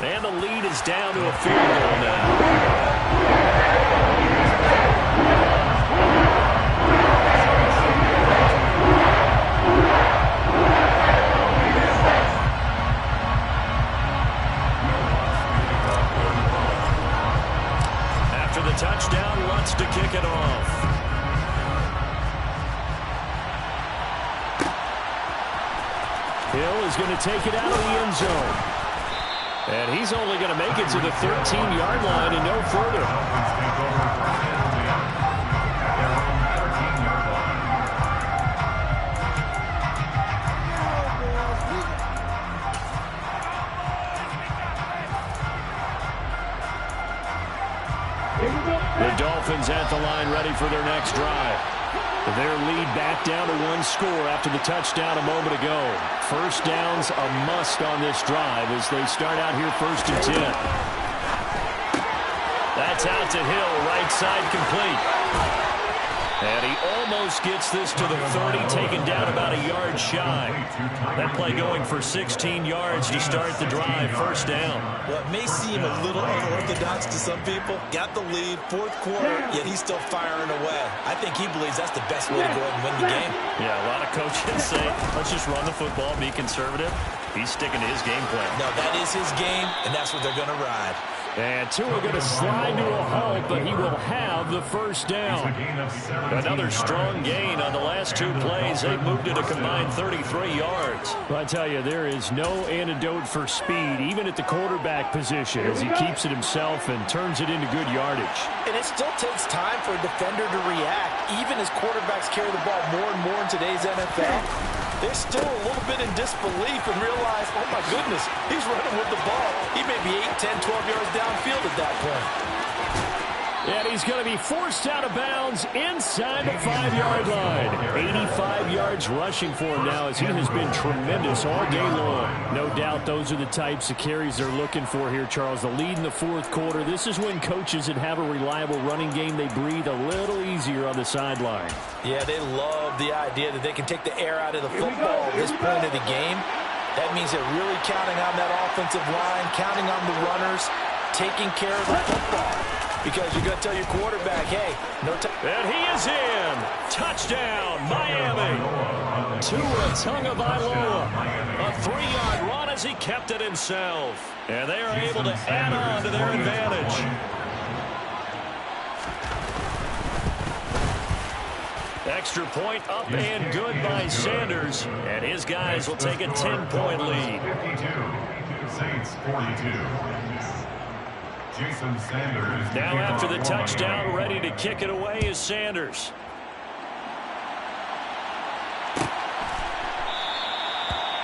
And the lead is down to a field goal now. After the touchdown, wants to kick it off. Hill is going to take it out of the end zone. And he's only going to make it to the 13-yard line and no further. The Dolphins at the line, ready for their next drive. Their lead back down to 1 score after the touchdown a moment ago. First down's a must on this drive as they start out here 1st and 10. That's out to Hill, right side complete. And he almost gets this to the 30, taken down about a yard shy. That play going for 16 yards to start the drive, 1st down. Well, it may seem a little unorthodox to some people. Got the lead, 4th quarter, yet he's still firing away. I think he believes that's the best way to go ahead and win the game. Yeah, a lot of coaches say, let's just run the football, be conservative. He's sticking to his game plan. No, that is his game, and that's what they're going to ride. And Tua going to slide to a halt, but he will have the 1st down. Another strong gain on the last 2 plays. They moved it a combined 33 yards. Well, I tell you, there is no antidote for speed, even at the quarterback position, as he keeps it himself and turns it into good yardage. And it still takes time for a defender to react, even as quarterbacks carry the ball more and more in today's NFL. They're still a little bit in disbelief and realize, oh, my goodness, he's running with the ball. He may be 8, 10, 12 yards downfield at that point. And he's going to be forced out of bounds inside the 5-yard line. 85 yards rushing for him now as he has been tremendous all day long. No doubt those are the types of carries they're looking for here, Charles. The lead in the 4th quarter. This is when coaches that have a reliable running game, they breathe a little easier on the sideline. Yeah, they love the idea that they can take the air out of the football at this point of the game. That means they're really counting on that offensive line, counting on the runners, taking care of the football. because you're going to tell your quarterback, hey, no time. And he is in. Touchdown, Miami. Tua Tagovailoa. A 3-yard run as he kept it himself. And they are able to add on to their advantage. Extra point up and good by Sanders. And his guys will take a 10-point lead. 52, Saints 42. Jason Sanders. Now after the touchdown, ready to kick it away is Sanders.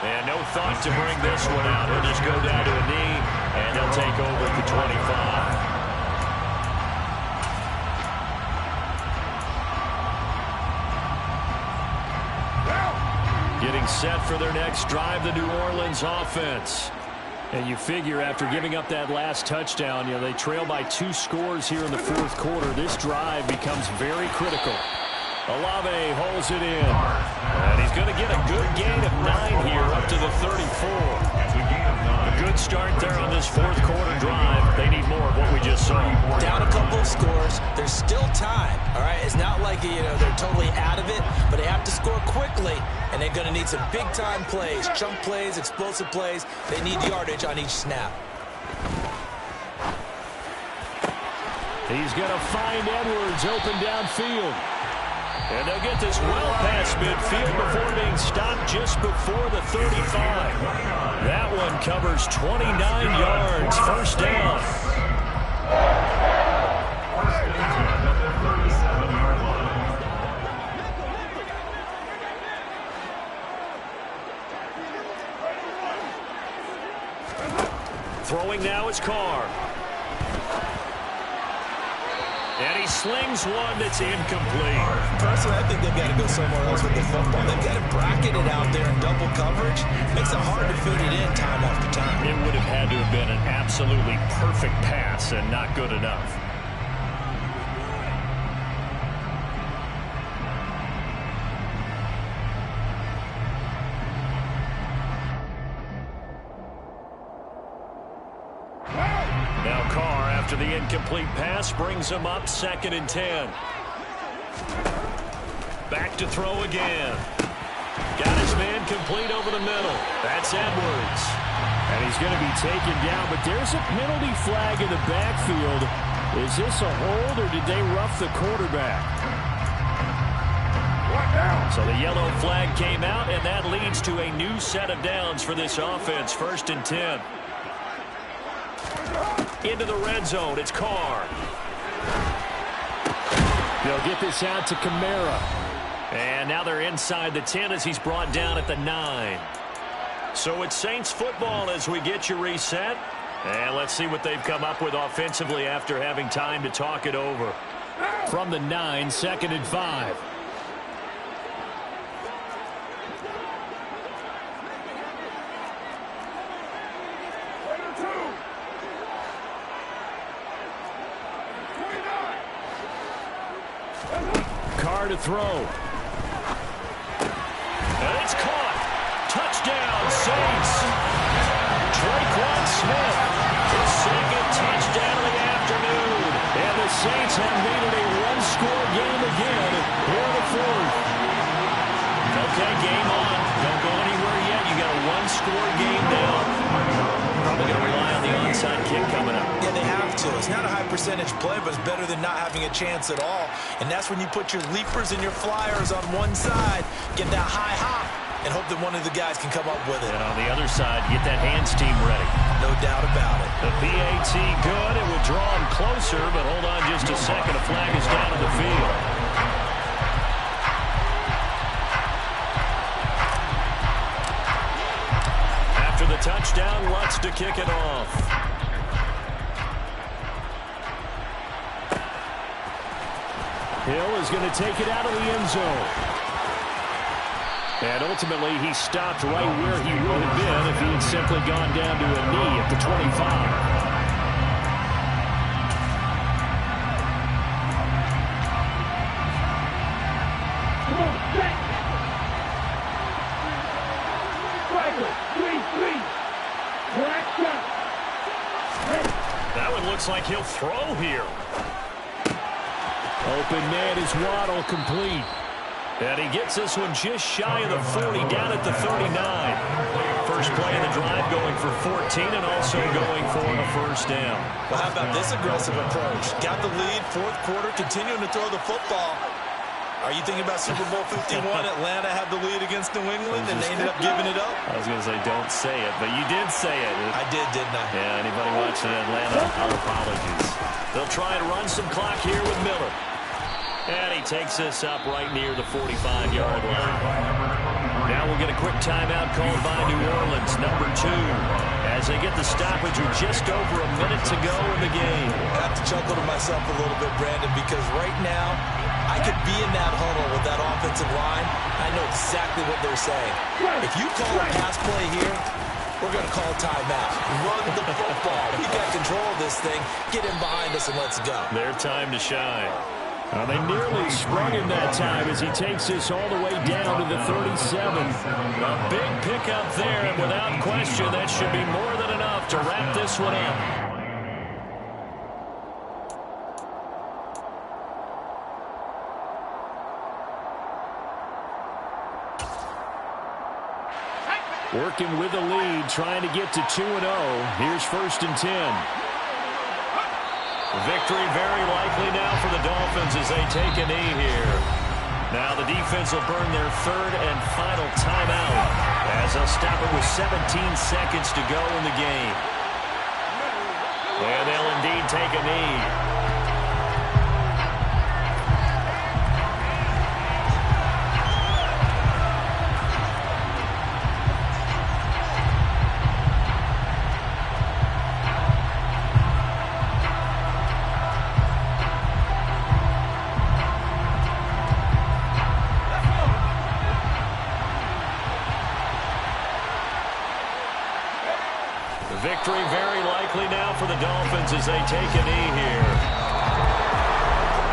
And no thought to bring this one out. He'll just go down to a knee, and they'll take over at the 25. Getting set for their next drive, the New Orleans offense. And you figure after giving up that last touchdown, they trail by 2 scores here in the fourth quarter. This drive becomes very critical. Olave holds it in. And he's going to get a good gain of 9 here up to the 34. A good start there on this fourth quarter drive. They need more of what we just saw. Down a couple of scores. There's still time, all right? It's not like, they're totally out of it, but they have to score quickly, and they're going to need some big-time plays, chunk plays, explosive plays. They need yardage on each snap. He's going to find Edwards open downfield. And they'll get this well past midfield before being stopped just before the 35. That one covers 29 yards. First down. First and 10 at the 37-yard line. Throwing now is Carr. And he slings one that's incomplete. Personally, I think they've got to go somewhere else with the football. They've got to bracket it out there in double coverage. Makes it hard to fit it in time after time. It would have had to have been an absolutely perfect pass and not good enough. Now Carr, after the incomplete pass, brings him up 2nd and 10. Back to throw again. Got his man complete over the middle. That's Edwards. And he's going to be taken down, but there's a penalty flag in the backfield. Is this a hold, or did they rough the quarterback? So the yellow flag came out, and that leads to a new set of downs for this offense. 1st and 10. Into the red zone. It's Carr. They'll get this out to Kamara. And now they're inside the 10 as he's brought down at the 9. So it's Saints football as we get you reset. And let's see what they've come up with offensively after having time to talk it over. From the 9, 2nd and 5. Carr to throw. And it's caught. Touchdown, Saints. Traquan Smith, his 2nd touchdown of the afternoon. And the Saints have made it a one-score game again here in the fourth. Okay, game on. Don't go anywhere yet. You got a one-score game now. Probably going to rely on the onside kick coming up. Yeah, they have to. It's not a high percentage play, but it's better than not having a chance at all. And that's when you put your leapers and your flyers on one side, get that high hop, and hope that one of the guys can come up with it. And on the other side, get that hands team ready. No doubt about it. The PAT good. It will draw him closer, but hold on just a second. A flag is down on the field. After the touchdown, Lutz to kick it off. Hill is going to take it out of the end zone. And ultimately, he stopped right where he would have been if he had simply gone down to a knee at the 25. That one looks like he'll throw here. Open man is Waddle, complete. And he gets this one just shy of the 40, down at the 39. First play of the drive going for 14 and also going for a first down. Well, how about this aggressive approach? Got the lead, fourth quarter, continuing to throw the football. Are you thinking about Super Bowl 51? Atlanta had the lead against New England, and they ended up giving it up? I was going to say, don't say it, but you did say it. I did, didn't I? Yeah, anybody watching Atlanta, our apologies. They'll try and run some clock here with Miller. And he takes this up right near the 45-yard line. Now we'll get a quick timeout called by New Orleans, number 2, as they get the stoppage with just over a minute to go in the game. I have to chuckle to myself a little bit, Brandon, because right now I could be in that huddle with that offensive line. I know exactly what they're saying. If you call a pass play here, we're going to call timeout. Run the football. We got control of this thing. Get in behind us and let's go. Their time to shine. They nearly sprung him that time as he takes this all the way down to the 37. A big pickup there, and without question, that should be more than enough to wrap this one up. Working with the lead, trying to get to 2-0. Here's 1st and 10. Victory very likely now for the Dolphins as they take a knee here. Now the defense will burn their 3rd and final timeout as they'll stop it with 17 seconds to go in the game. And they'll indeed take a knee. Victory very likely now for the Dolphins as they take a knee here.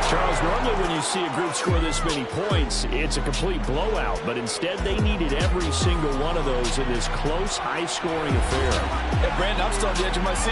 Charles, normally when you see a group score this many points, it's a complete blowout. But instead, they needed every single one of those in this close, high-scoring affair. Hey, Brandon, I'm still on the edge of my seat.